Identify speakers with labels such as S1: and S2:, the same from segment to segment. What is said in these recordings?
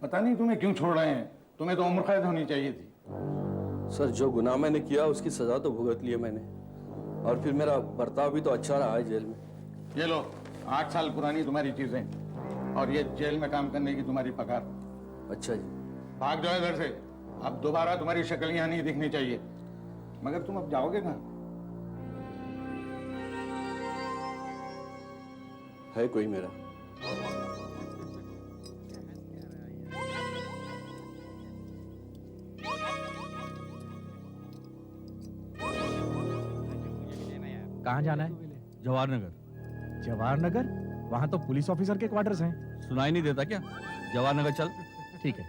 S1: पता नहीं तुम्हें क्यों छोड़ रहे हैं, तुम्हें तो उम्र कैद होनी चाहिए थी।
S2: सर, जो गुनाह मैंने किया उसकी सजा तो भुगत ली है मैंने, और फिर मेरा बर्ताव भी तो अच्छा रहा है जेल में।
S1: ये लो 8 साल पुरानी तुम्हारी चीजें और ये जेल में काम करने की तुम्हारी पगार।
S2: अच्छा जी।
S1: भाग जाओ इधर से, अब दोबारा तुम्हारी शक्ल यहाँ नहीं दिखनी चाहिए। मगर तुम अब जाओगे कहाँ?
S2: है कोई मेरा?
S3: कहाँ जाना है?
S4: जवाहर नगर।
S3: जवाहर नगर? वहाँ तो पुलिस ऑफिसर के क्वार्टर्स हैं।
S4: सुनाई नहीं देता क्या? जवाहर नगर चल।
S3: ठीक है।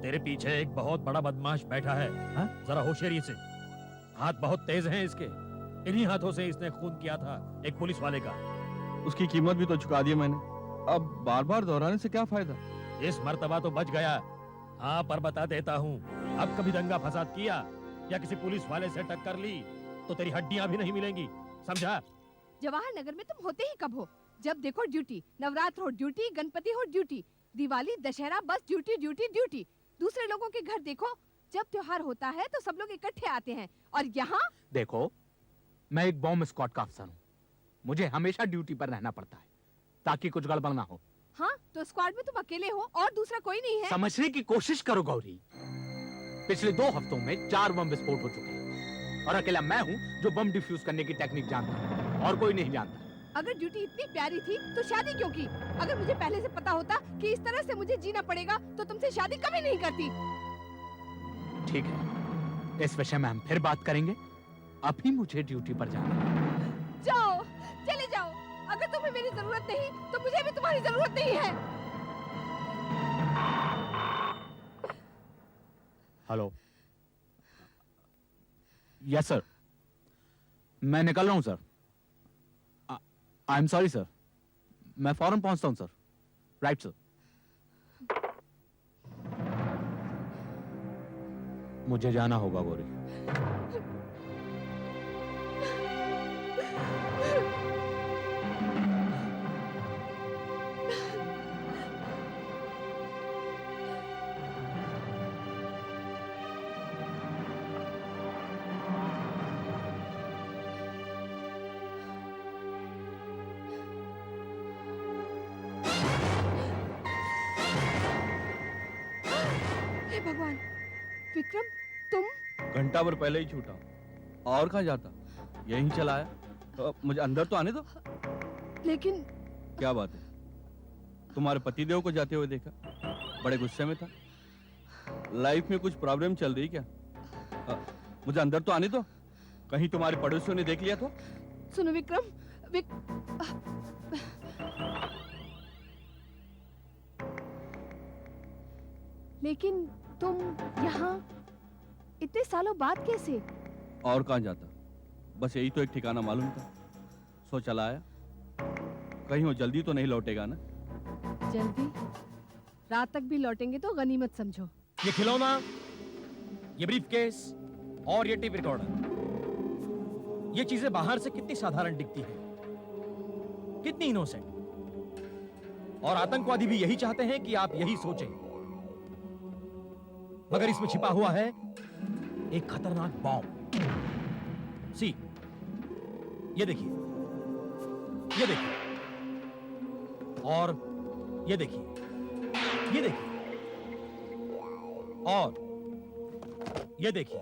S5: तेरे पीछे एक बहुत बड़ा बदमाश बैठा है।
S3: हाँ?
S5: जरा होशियारी से, हाथ बहुत तेज हैं इसके। इन्हीं हाथों से इसने खून किया था एक पुलिस वाले का।
S4: उसकी कीमत भी तो चुका दी मैंने, अब बार बार दोहराने से क्या फायदा?
S5: इस मर्तबा तो बच गया। हाँ, पर बता देता हूँ, अब कभी दंगा फसाद किया या किसी पुलिस वाले से टक्कर ली तो तेरी हड्डियां भी नहीं मिलेंगी, समझा?
S6: जवाहर नगर में तुम होते ही कब हो? जब देखो ड्यूटी, नवरात्र हो ड्यूटी, गणपति हो ड्यूटी, दिवाली दशहरा बस ड्यूटी ड्यूटी ड्यूटी। दूसरे लोगों के घर देखो, जब त्योहार होता है तो सब लोग इकट्ठे आते हैं, और यहाँ
S3: देखो, मैं एक बॉम्ब स्क्वाड का अफसर हूँ, मुझे हमेशा ड्यूटी पर रहना पड़ता है ताकि कुछ गड़बड़ ना हो।
S6: हाँ, तो स्क्वाड में तुम अकेले हो और दूसरा कोई नहीं है।
S3: समझने की कोशिश करो गौरी, पिछले 2 हफ्तों में 4 बम विस्फोट हो चुके हैं और अकेला मैं हूँ जो बम डिफ्यूज करने की टेक्निक जानता हूँ और कोई नहीं जानता।
S6: अगर ड्यूटी इतनी प्यारी थी तो शादी क्यों की? अगर मुझे पहले से पता होता कि इस तरह से मुझे जीना पड़ेगा तो तुमसे शादी कभी नहीं करती।
S3: ठीक है, इस विषय में हम फिर बात करेंगे, अभी मुझे ड्यूटी पर जाना है।
S6: जाओ, चले जाओ। अगर तुम्हें मेरी जरूरत नहीं तो मुझे भी तुम्हारी जरूरत नहीं है।
S3: हेलो। यस सर, मैं निकल रहा हूं sir. I am sorry sir, मैं फौरन पहुंचता हूं सर। Right sir. मुझे जाना होगा गौरी।
S6: हे भगवान, विक्रम तुम?
S4: घंटा भर पहले ही छूटा, और कहाँ जाता, यहीं चला आया। तो मुझे अंदर तो आने दो।
S6: लेकिन
S4: क्या बात है, तुम्हारे पतिदेव को जाते हुए देखा, बड़े गुस्से में था। लाइफ में कुछ प्रॉब्लम चल रही क्या? मुझे अंदर तो आने दो, कहीं तुम्हारे पड़ोसियों ने देख लिया तो।
S6: सुनो विक्रम, लेकिन तुम यहाँ इतने सालों बाद कैसे?
S4: और कहाँ जाता, बस यही तो एक ठिकाना मालूम था, सो चला आया। कहीं वो जल्दी तो नहीं लौटेगा ना?
S6: जल्दी? रात तक भी लौटेंगे तो गनीमत समझो।
S5: ये खिलौना, ये ब्रीफकेस और ये टेप रिकॉर्डर, ये चीजें बाहर से कितनी साधारण दिखती हैं, कितनी इनोसेंट, और आतंकवादी भी यही चाहते हैं कि आप यही सोचें, मगर इसमें छिपा हुआ है एक खतरनाक बॉम्ब। सी, ये देखिए, ये देखिए, और ये देखिए, ये देखिए, और ये देखिए।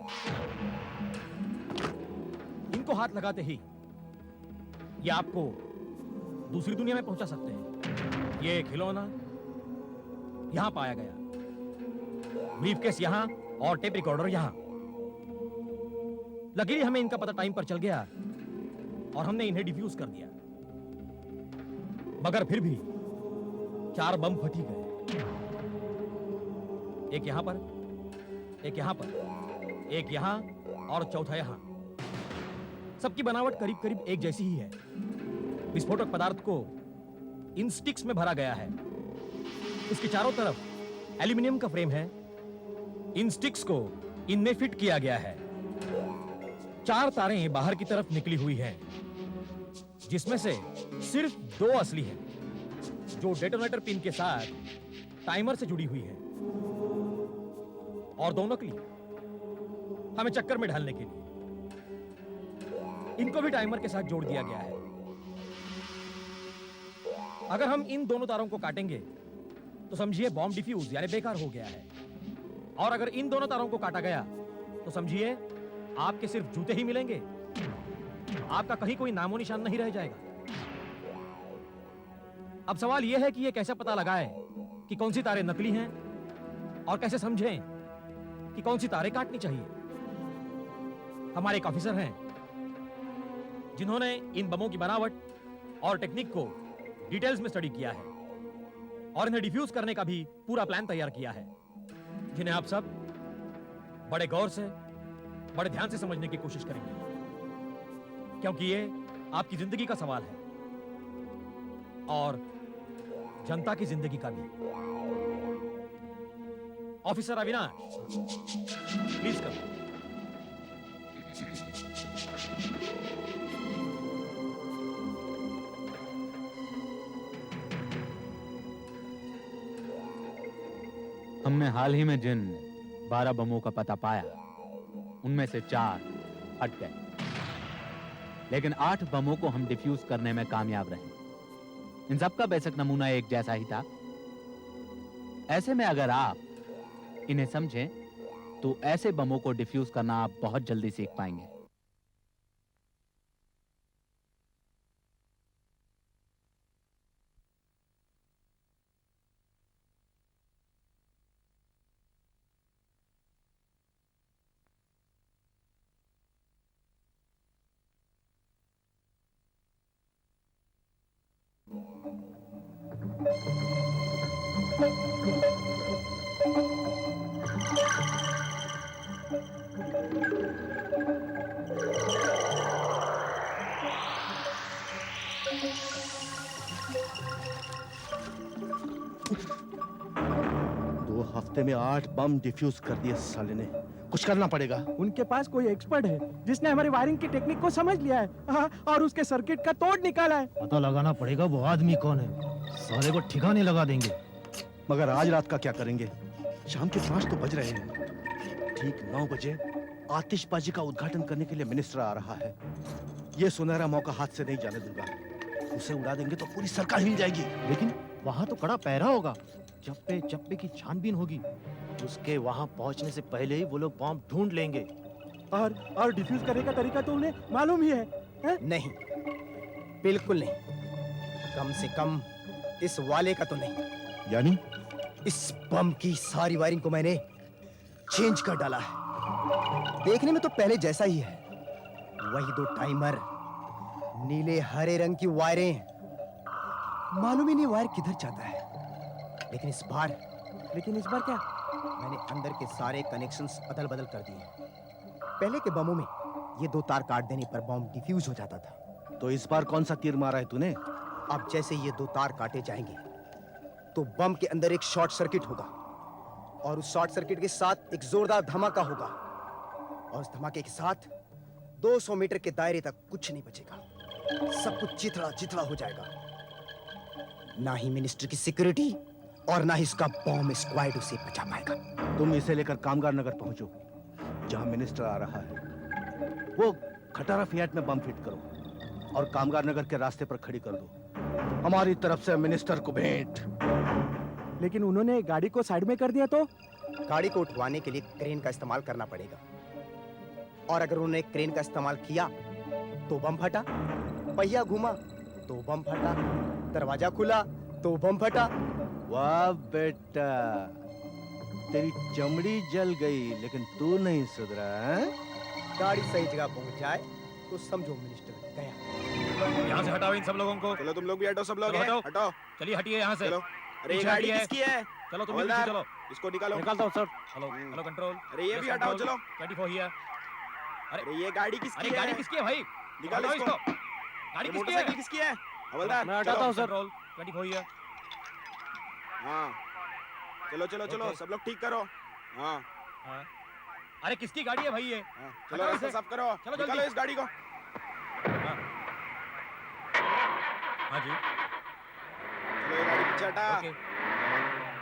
S5: इनको हाथ लगाते ही ये आपको दूसरी दुनिया में पहुंचा सकते हैं। ये खिलौना यहां पाया गया, ब्रीफकेस यहां और टेप रिकॉर्डर यहां। लकीली हमें इनका पता टाइम पर चल गया और हमने इन्हें डिफ्यूज कर दिया, मगर फिर भी 4 बम फटी गए। एक यहां पर, एक यहां पर, एक यहां और चौथा यहां। सबकी बनावट करीब करीब एक जैसी ही है। विस्फोटक पदार्थ को इन स्टिक्स में भरा गया है। इसके चारों तरफ एल्यूमिनियम का फ्रेम है। इन स्टिक्स को इनमें फिट किया गया है। 4 तारें बाहर की तरफ निकली हुई हैं, जिसमें से सिर्फ 2 असली हैं, जो डेटोनेटर पिन के साथ टाइमर से जुड़ी हुई है और दो नकली हमें चक्कर में ढालने के लिए। इनको भी टाइमर के साथ जोड़ दिया गया है। अगर हम इन दोनों तारों को काटेंगे तो समझिए बॉम्ब डिफ्यूज यानी बेकार हो गया है, और अगर इन दोनों तारों को काटा गया तो समझिए आपके सिर्फ जूते ही मिलेंगे, आपका कहीं कोई नामो निशान नहीं रह जाएगा। अब सवाल यह है कि यह कैसे पता लगाए कि कौन सी तारें नकली हैं और कैसे समझें कि कौन सी तारें काटनी चाहिए। हमारे एक ऑफिसर हैं जिन्होंने इन बमों की बनावट और टेक्निक को डिटेल्स में स्टडी किया है और इन्हें डिफ्यूज करने का भी पूरा प्लान तैयार किया है, जिन्हें आप सब बड़े गौर से, बड़े ध्यान से समझने की कोशिश करेंगे, क्योंकि ये आपकी जिंदगी का सवाल है और जनता की जिंदगी का भी। ऑफिसर अविनाश, प्लीज करो।
S3: हमने हाल ही में जिन 12 बमों का पता पाया उनमें से 4 हट गए, लेकिन 8 बमों को हम डिफ्यूज करने में कामयाब रहे। इन सब का बेसिक नमूना एक जैसा ही था। ऐसे में अगर आप इन्हें समझें तो ऐसे बमों को डिफ्यूज करना आप बहुत जल्दी सीख पाएंगे।
S7: दो हफ्ते में 8 बम डिफ्यूज कर दिए साले ने। कुछ करना पड़ेगा।
S8: उनके पास कोई एक्सपर्ट है जिसने हमारी वायरिंग की टेक्निक को समझ लिया है, हाँ, और उसके सर्किट का तोड़ निकाला है।
S9: पता लगाना पड़ेगा वो आदमी कौन है, साले को ठिकाने लगा देंगे।
S7: मगर आज रात का क्या करेंगे? शाम के 5 तो बज रहे हैं। ठीक 9 बजे आतिशबाजी का उद्घाटन करने के लिए मिनिस्टर आ रहा है। ये सुनहरा मौका हाथ से नहीं जाने दूंगा। उसे उड़ा देंगे तो पूरी सरकार हिल जाएगी।
S9: लेकिन वहाँ तो कड़ा पहरा होगा, चप्पे चप्पे की छानबीन होगी। उसके वहाँ पहुँचने से पहले ही वो लोग बॉम्ब ढूंढ लेंगे।
S8: और डिफ्यूज करने का तरीका तो उन्हें मालूम ही है?
S10: नहीं, बिल्कुल नहीं। कम से कम इस वाले का तो नहीं।
S7: यानी
S10: इस बम की सारी वायरिंग को मैंने चेंज कर डाला है। देखने में तो पहले जैसा ही है। वही 2 टाइमर, नीले हरे रंग की वायरें। मालूम ही नहीं वायर किधर जाता है। लेकिन इस बार क्या? मैंने अंदर के सारे कनेक्शंस अदल बदल कर दिए। पहले के बमों में ये 2 तार काट देने पर बम डिफ्यूज हो जाता था।
S7: तो इस बार कौन सा तीर मारा है तूने?
S10: अब जैसे ये 2 तार काटे जाएंगे तो बम के अंदर एक शॉर्ट सर्किट होगा, और उस शॉर्ट सर्किट के साथ एक जोरदार धमाका होगा, और उस धमाके के साथ 200 मीटर के दायरे तक कुछ नहीं बचेगा। सब कुछ चिथड़ा चिथड़ा हो जाएगा। ना ही मिनिस्टर की सिक्योरिटी और ना ही इसका बॉम्ब स्क्वाड उसे बचा पाएगा।
S7: तुम इसे लेकर कामगार नगर पहुंचो, जहां मिनिस्टर आ रहा है। वो खटारा फियाट में बम फिट करो और कामगार नगर के रास्ते पर खड़ी कर दो। हमारी तरफ से मिनिस्टर को भेंट।
S8: लेकिन उन्होंने गाड़ी को साइड में कर दिया तो?
S10: गाड़ी को उठवाने के लिए क्रेन का इस्तेमाल करना पड़ेगा, और अगर उन्होंने क्रेन का इस्तेमाल किया तो बम फटा, पहिया घूमा तो बम फटा, दरवाजा खुला तो बम फटा।
S7: वाह बेटा, तेरी चमड़ी जल गई लेकिन तू नहीं सुधरा है?
S10: गाड़ी सही जगह पहुंच जाए तो समझो मिनिस्टर गया।
S5: यहाँ से हटाओ इन सब लोगों को।
S11: चलो तुम लोग भी हटो, सब लोग
S5: चलो, हटाओ।
S11: हटाओ।
S5: चलिए हटिए यहाँ से।
S11: चलो। अरे ये
S5: पीछे
S11: गाड़ी
S5: हटिए।
S11: किसकी है?
S5: चलो तुम भी
S11: हवलदार,
S5: पीछे चलो।
S11: इसको निकालो।
S8: निकालता हूँ सर।
S5: Hello hello control.
S11: अरे ये भी हटाओ, चलो।
S5: 24 हियर।
S11: अरे ये गाड़ी किसकी
S5: अरे
S11: है?
S5: गाड़ी किसकी है भाई?
S11: निकालो
S5: हटाओ
S11: इसको।
S5: गाड़ी
S11: ये
S5: किसकी है?
S11: मोटरसाइकिल किसकी है? हवलदार,
S8: मैं हटाता हूँ सर।
S5: Control 24 here.
S11: हाँ, चलो चलो चलो,
S5: ओके।
S11: सब लोग ठीक करो। हाँ
S5: हाँ। अरे किसकी गाड़ी है भाई ये?
S11: हाँ, चलो
S5: हटाओ
S11: रास्ता
S5: इसे।
S11: साफ करो।
S5: चलो
S11: निकालो
S5: जल्दी।
S11: इस गाड़ी को।
S5: हाँ जी।
S11: चलो ये गाड़ी पीछे हटा।
S5: ओके।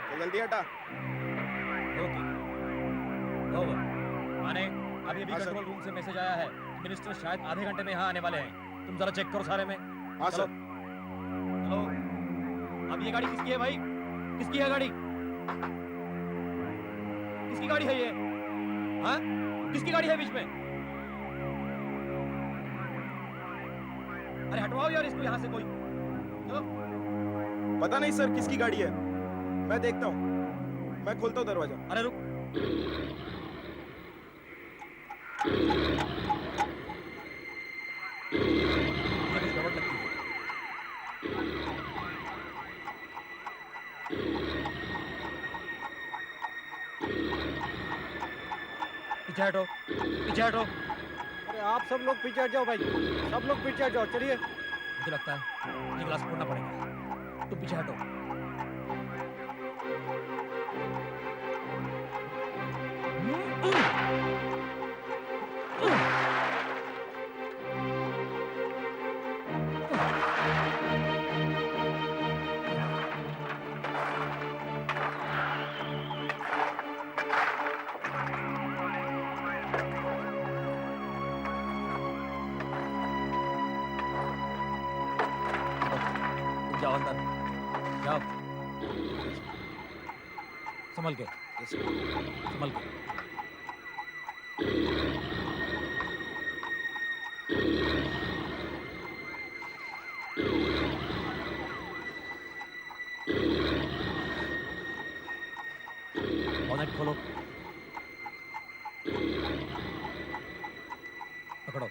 S11: तो जल्दी हटा।
S5: Okay over. माने अभी अभी
S11: हाँ, सर।
S5: कंट्रोल रूम से मैसेज आया है, मिनिस्टर शायद आधे घंटे में यहाँ आने वाले हैं। तुम जरा चेक करो सारे में।
S11: हाँ
S5: चलो।
S11: सर।
S5: चलो। अब ये गाड़ी किसकी है भाई? किसकी है गाड़ी? किसकी गाड़ी है ये? हाँ? किसकी गाड़ी है बीच में? अरे हटवाओ यार इसको यहाँ से कोई। चलो।
S11: पता नहीं सर किसकी गाड़ी है, मैं देखता हूँ, मैं खोलता हूँ दरवाजा।
S5: अरे रुक। ये कुछ गड़बड़ लगती है। पीछे हटो, पीछे हटो।
S8: अरे आप सब लोग पीछे हट जाओ भाई, सब लोग पीछे हट जाओ, चलिए।
S5: मुझे लगता है ये ग्लास फोड़ना पड़ेगा। तुम पीछे हटो। जाओ अंदर, जाओ। संभल के, संभल के। बोनेट खोलो। पकड़ो।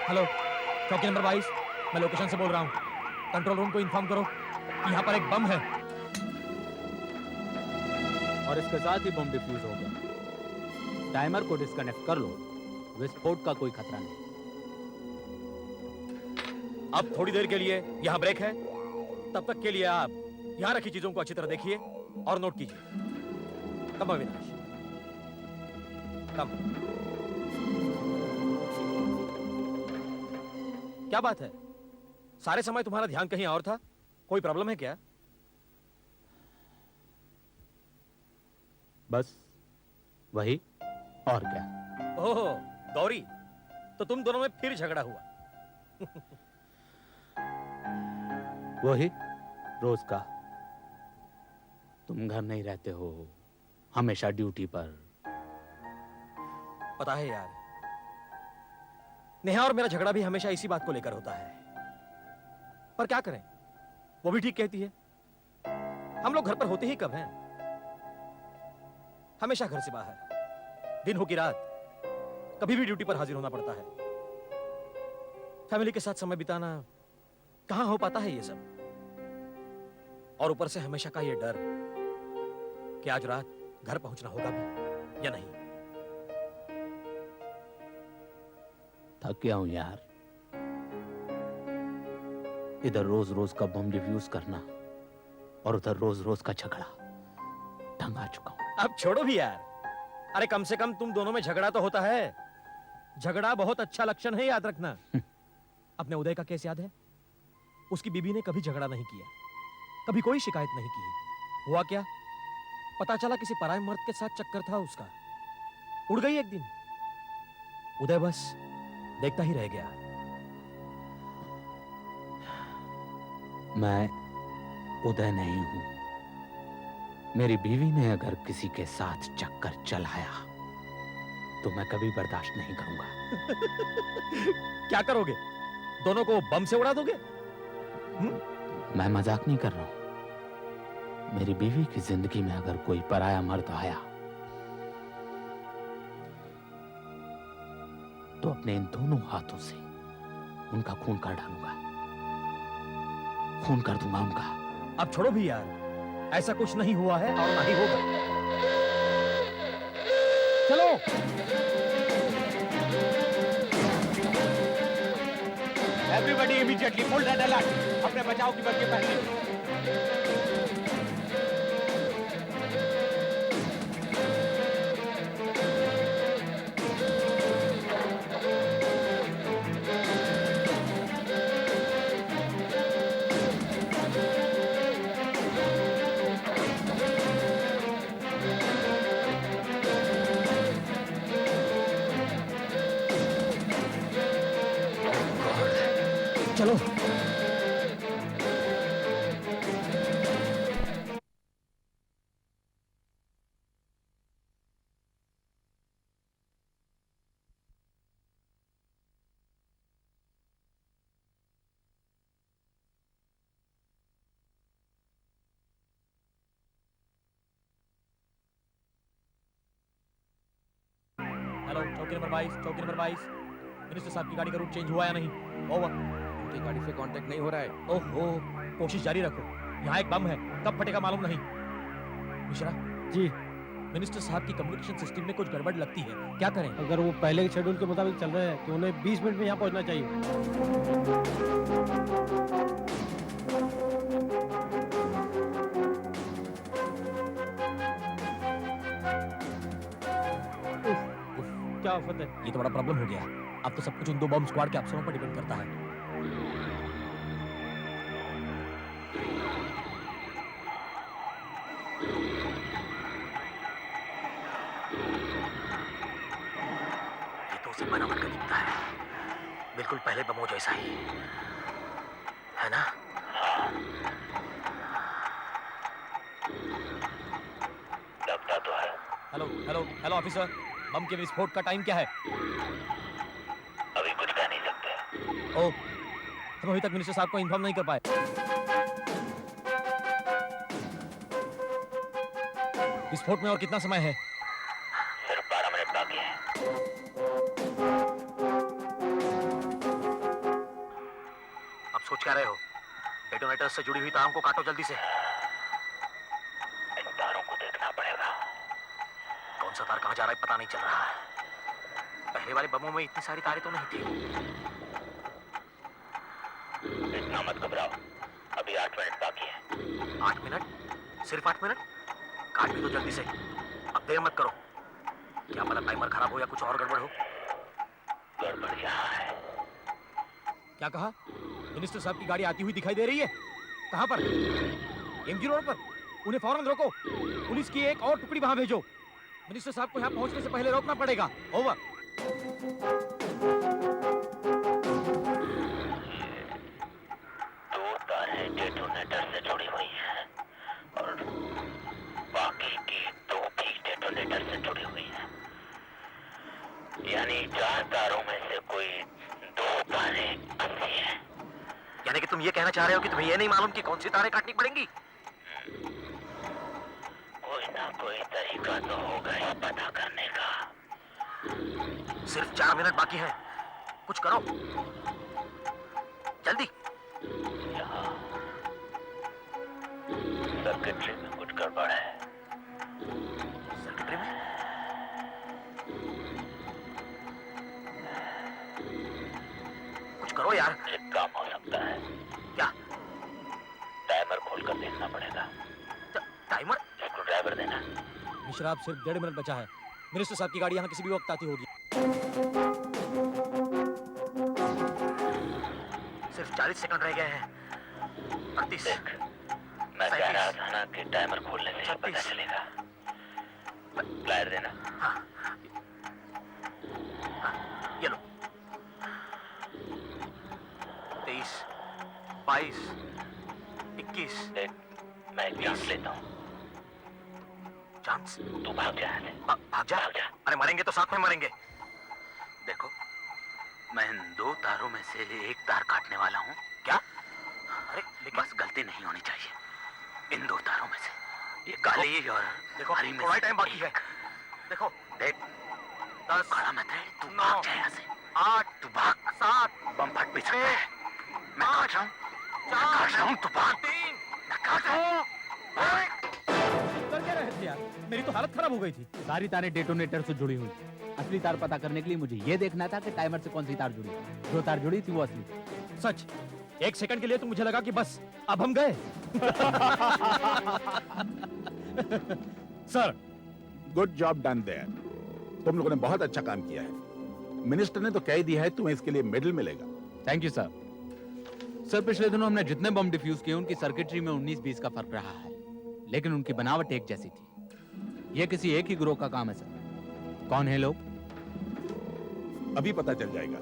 S5: हेलो, चौकी नंबर 22, मैं लोकेशन से बोल रहा हूँ। कंट्रोल रूम को इन्फॉर्म करो कि यहाँ पर एक बम है।
S3: और इसके साथ ही बम डिफ्यूज हो गया। टाइमर को डिस्कनेक्ट कर लो, विस्फोट का कोई खतरा नहीं।
S5: अब थोड़ी देर के लिए यहाँ ब्रेक है, तब तक के लिए आप यहाँ रखी चीजों को अच्छी तरह देखिए और नोट कीजिए। कम अविनाश, कम। क्या बात है? सारे समय तुम्हारा ध्यान कहीं और था? कोई प्रॉब्लम है क्या?
S3: बस वही, और क्या।
S5: ओह गौरी, तो तुम दोनों में फिर झगड़ा हुआ।
S3: वही रोज का। तुम घर नहीं रहते हो, हमेशा ड्यूटी पर।
S5: पता है यार, नेहा और मेरा झगड़ा भी हमेशा इसी बात को लेकर होता है। पर क्या करें, वो भी ठीक कहती है। हम लोग घर पर होते ही कब हैं? हमेशा घर से बाहर, दिन हो कि रात, कभी भी ड्यूटी पर हाजिर होना पड़ता है। फैमिली के साथ समय बिताना कहां हो पाता है ये सब। और ऊपर से हमेशा का ये डर कि आज रात घर पहुंचना होगा भी या नहीं।
S3: थक गया हूं यार, इधर रोज रोज का बम डिफ्यूज करना और उधर रोज रोज का झगड़ा। तंग आ चुका हूं।
S5: अब छोड़ो भी यार। अरे कम से कम तुम दोनों में झगड़ा तो होता है। झगड़ा बहुत अच्छा लक्षण है, याद रखना। अपने उदय का केस याद है? उसकी बीबी ने कभी झगड़ा नहीं किया, कभी कोई शिकायत नहीं की। हुआ क्या? पता चला किसी पराये मर्द के साथ चक्कर था उसका। उड़ गई एक दिन। उदय बस देखता ही रह गया।
S3: मैं उदय नहीं हूं। मेरी बीवी ने अगर किसी के साथ चक्कर चलाया तो मैं कभी बर्दाश्त नहीं करूंगा।
S5: क्या करोगे? दोनों को बम से उड़ा दोगे?
S3: मैं मजाक नहीं कर रहा हूं। मेरी बीवी की जिंदगी में अगर कोई पराया मर्द आया तो अपने इन दोनों हाथों से उनका खून कर डालूंगा, खून कर दूंगा उनका।
S5: अब छोड़ो भी यार, ऐसा कुछ नहीं हुआ है और ना ही होगा। चलो।
S3: Everybody immediately full red alert, अपने बचाव की बत्तियां पहने।
S5: चलो। हेलो, चौकी नंबर 22, चौकी नंबर 22। मिनिस्टर साहब की गाड़ी का रूट चेंज हुआ या नहीं? ओवर।
S2: उनकी गाड़ी से कांटेक्ट नहीं हो रहा है।
S5: ओहो, कोशिश जारी रखो। यहाँ एक बम है, कब फटेगा मालूम नहीं। मिश्रा
S8: जी,
S5: मिनिस्टर साहब की कम्युनिकेशन सिस्टम में कुछ गड़बड़ लगती है, क्या करें?
S8: अगर वो पहले के शेड्यूल के मुताबिक चल रहे हैं तो उन्हें 20 मिनट में यहाँ पहुँचना चाहिए। क्या आफत है?
S5: ये तो बड़ा प्रॉब्लम हो गया। अब तो सब कुछ उन 2 बम स्क्वाड के अफसरों पर डिपेंड करता है।
S9: ये तो उसे बनावट का दिखता है, बिल्कुल पहले बमों जैसा ही है ना? लगता तो है।
S5: हेलो हेलो हेलो ऑफिसर, बम के विस्फोट का टाइम क्या है?
S9: अभी कुछ कह नहीं सकते।
S5: ओह, हम अभी तक मिनिस्टर साहब को इन्फॉर्म नहीं कर पाए। विस्फोट में और कितना समय है?
S9: सिर्फ 12 मिनट बाकी है। अब सोच क्या रहे हो? डेटोनेटर से जुड़ी हुई तारों को काटो जल्दी से। इन तारों को देखना पड़ेगा। कौन सा तार कहाँ जा रहा है पता नहीं चल रहा है। पहले वाले बमों में इतनी सारी तारें तो नहीं थी। इतना मत घबराओ, अभी 8 मिनट बाकी है। 8 मिनट? सिर्फ 8 मिनट? काट भी दो जल्दी से, अब देर मत करो। क्या पता टाइमर खराब हो या कुछ और गड़बड़ हो। गड़बड़ यहाँ है।
S5: क्या कहा? मिनिस्टर साहब की गाड़ी आती हुई दिखाई दे रही है? कहाँ पर? एमजी रोड पर। उन्हें फौरन रोको। पुलिस की एक और टुकड़ी वहां भेजो। मिनिस्टर साहब को यहाँ पहुंचने से पहले रोकना पड़ेगा। ओवर।
S9: दो तारें डेटोनेटर से जुड़ी हुई हैं और बाकी की 2 भी डेटोनेटर से जुड़ी हुई हैं। यानी 4 तारों में से कोई 2 तारें असली हैं। यानी कि तुम ये कहना चाह रहे हो कि तुम्हें ये नहीं मालूम कि कौन सी तारें काटनी पड़ेंगी? कोई ना कोई तरीका तो होगा ये पता करने का। सिर्फ 4 मिनट बाकी हैं, कुछ करो जल्दी। सर्किटरी में कुछ गड़बड़ है। सर्किटरी में? कुछ करो यार। एक काम हो सकता है। क्या? टाइमर खोलकर देखना पड़ेगा। टाइमर? स्क्रू ड्राइवर देना।
S5: मिश्रा, अब सिर्फ 1.5 मिनट बचा है। मिनिस्टर साहब की गाड़ी यहाँ किसी भी वक्त आती होगी।
S9: सिर्फ 40 सेकंड रह गए हैं। 38। मैं कह रहा था ना कि टाइमर खोलने से पता चलेगा। प्लायर देना। हाँ। ये लो। 23, 22, 21। मैं एक चांस लेता हूँ। चांस? तू भाग जा। भाग जा? अरे मरेंगे तो साथ में मरेंगे। देखो, मैं इन 2 तारों में से एक तार काटने वाला हूँ। क्या? अरे लेकिन बस गलती नहीं होनी चाहिए। इन 2 तारों में से ये काली और देखो हरी में थोड़ा टाइम बाकी है। देखो देख, 10 खड़ा मत रहे, तू भाग जा यहाँ से। 8, तू भाग। 7, बम फट भी सकता है। मैं काट रहा हूँ, तू भाग। 3, मैं काट रहा हूँ।
S5: कर क्या रहे थे यार? मेरी तो हालत खराब हो गई थी।
S3: सारी तारें डेटोनेटर से जुड़ी हुई। असली तार पता करने के लिए मुझे ये देखना था कि टाइमर से कौन सी तार जुड़ी। जो तार जुड़ी थी वो असली।
S5: सच, एक सेकंड के लिए तो मुझे लगा कि बस अब हम गए। Sir,
S12: good job done there. तुम लोगों ने बहुत अच्छा काम किया है। मिनिस्टर ने तो कह दिया है तुम्हें इसके लिए मेडल मिलेगा।
S3: Thank you sir. सर, पिछले दिनों हमने जितने बम डिफ्यूज किए उनकी सर्किटरी में 19-20 का फर्क रहा है, लेकिन उनकी बनावट एक जैसी थी। यह किसी एक ही ग्रोह का काम है सर। कौन है लोग?
S12: अभी पता चल जाएगा।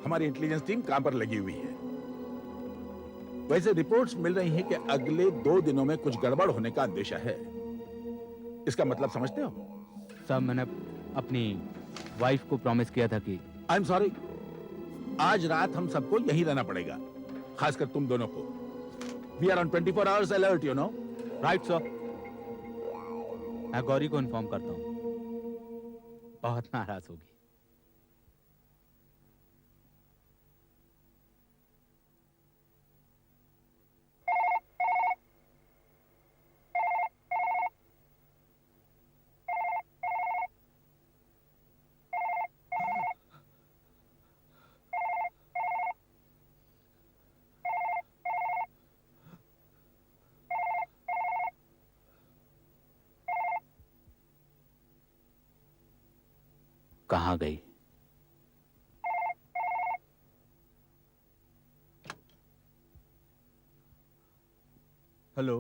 S12: हमारी इंटेलिजेंस टीम काम पर लगी हुई है। वैसे रिपोर्ट्स मिल रही हैं कि अगले 2 दिनों में कुछ गड़बड़ होने का अंदेशा है। इसका मतलब समझते हो?
S3: सर, मैंने अपनी वाइफ को प्रॉमिस किया था कि
S12: आई एम सॉरी, आज रात हम सबको यहीं रहना पड़ेगा, खासकर तुम दोनों को। We are on 24 hours alert, you know.
S3: Right sir. मैं गौरी को इन्फॉर्म करता हूँ, बहुत नाराज होगी। कहाँ गई?
S4: हेलो।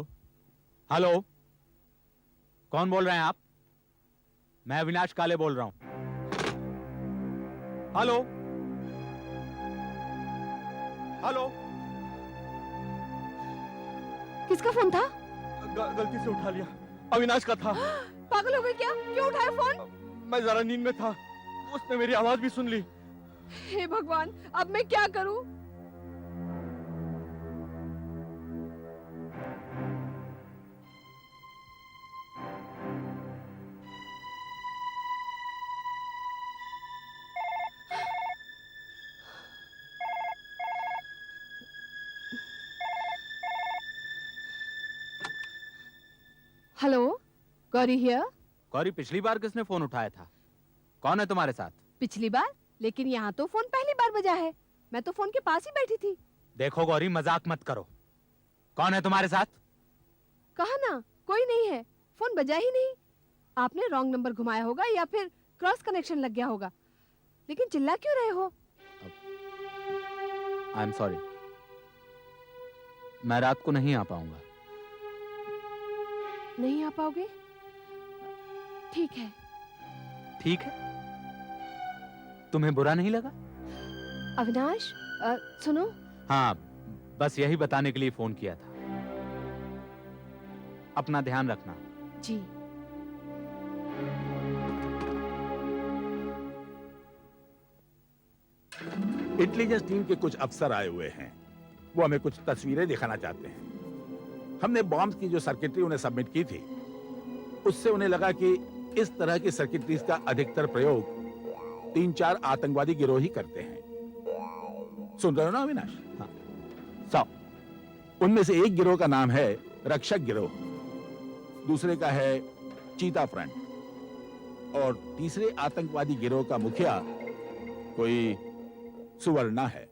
S3: हेलो, कौन बोल रहे हैं आप? मैं अविनाश काले बोल रहा हूं। Hello hello.
S6: किसका फोन था?
S4: गलती से उठा लिया, अविनाश का था।
S6: पागल हो गए क्या? क्यों उठाया फोन?
S4: मैं जरा नींद में था, उसने मेरी आवाज भी सुन ली।
S6: हे भगवान, अब मैं क्या करूं? Hello, Gauri here.
S3: गौरी, पिछली बार किसने फोन उठाया था? कौन है तुम्हारे साथ?
S6: पिछली बार? लेकिन यहाँ तो फोन पहली बार बजा है। मैं तो फोन के पास ही बैठी थी।
S3: देखो गौरी, मजाक मत करो। कौन है तुम्हारे साथ?
S6: कहा ना, कोई नहीं है। फोन बजा ही नहीं। आपने रॉन्ग नंबर घुमाया होगा या फिर क्रॉस कनेक्शन लग गया होगा। लेकिन चिल्ला क्यों रहे हो?
S3: आई एम सॉरी, मैं रात को नहीं आ पाऊंगा।
S6: नहीं आ पाओगे? ठीक है।
S3: ठीक है? तुम्हें बुरा नहीं लगा?
S6: अविनाश, सुनो।
S3: हाँ, बस यही बताने के लिए फोन किया था। अपना ध्यान रखना।
S6: जी।
S12: इंटेलिजेंस टीम के कुछ अफसर आए हुए हैं। वो हमें कुछ तस्वीरें दिखाना चाहते हैं। हमने बॉम्ब की जो सर्किटरी उन्हें सबमिट की थी, उससे उन्हें लगा कि इस तरह की सर्किटरीज का अधिकतर प्रयोग 3-4 आतंकवादी गिरोह ही करते हैं। सुन रहे हो ना अविनाश?
S3: हाँ।
S12: उनमें से एक गिरोह का नाम है रक्षक गिरोह, दूसरे का है चीता फ्रंट, और तीसरे आतंकवादी गिरोह का मुखिया कोई सुवर्णा है।